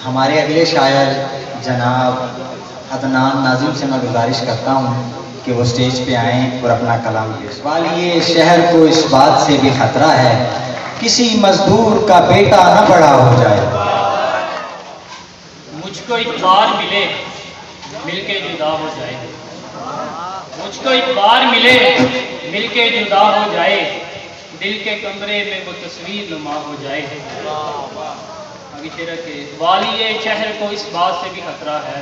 ہمارے اگلے شاعر جناب عدنان ناظم سے میں گزارش کرتا ہوں کہ وہ سٹیج پہ آئیں اور اپنا کلام پیش کریں۔ یہ شہر کو اس بات سے بھی خطرہ ہے، کسی مزدور کا بیٹا نہ بڑا ہو جائے۔ مجھ کو اتبار ملے مل کے جدا ہو جائے، مجھ کو اتبار ملے مل کے جدا ہو جائے، دل کے کمرے میں وہ تصویر نما ہو جائے۔ آگے شعر کے والیے شہر کو اس بات سے بھی خطرہ ہے،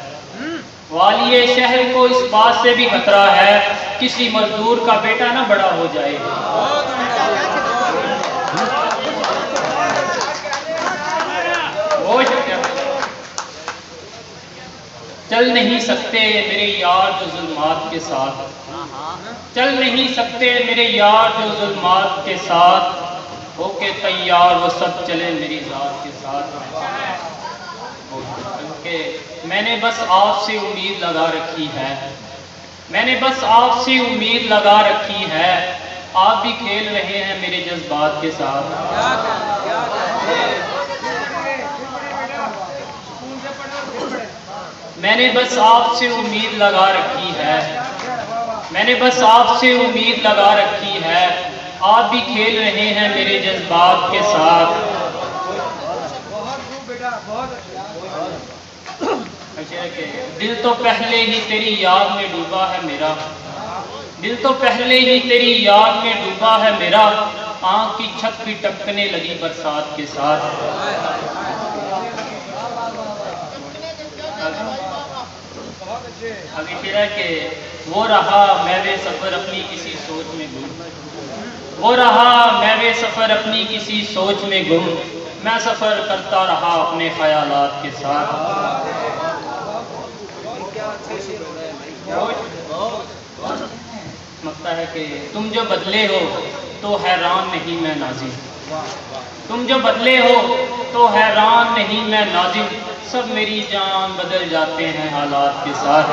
والیے شہر کو اس بات سے بھی خطرہ ہے، کسی مزدور کا بیٹا نہ بڑا ہو جائے۔ چل نہیں سکتے میرے یار جو ظلمات کے ساتھ، چل نہیں سکتے میرے یار جو ظلمات کے ساتھ، ہو کے تیار وہ سب چلے میری ذات کے ساتھ۔ میں نے بس آپ سے امید لگا رکھی ہے، میں نے بس آپ سے امید لگا رکھی ہے، آپ بھی کھیل رہے ہیں میرے جذبات کے ساتھ۔ میں نے بس آپ سے امید لگا رکھی ہے، میں نے بس آپ سے امید لگا رکھی ہے، آپ بھی کھیل رہے ہیں میرے جذبات کے ساتھ۔ دل تو پہلے ہی تیری یاد میں ڈوبا ہے میرا، دل تو پہلے ہی تیری یاد میں ڈوبا ہے میرا، آنکھ کی چھت بھی ٹپکنے لگی برسات کے ساتھ۔ آگے شعر ہے کہ وہ رہا میں سفر اپنی کسی سوچ میں گم، وہ رہا میں سفر اپنی کسی سوچ میں گم، میں سفر کرتا رہا اپنے خیالات کے ساتھ۔ مقطع ہے کہ تم جو بدلے ہو تو حیران نہیں میں ناظم، تم جو بدلے ہو تو حیران نہیں میں ناظم، سب میری جان بدل جاتے ہیں حالات کے ساتھ۔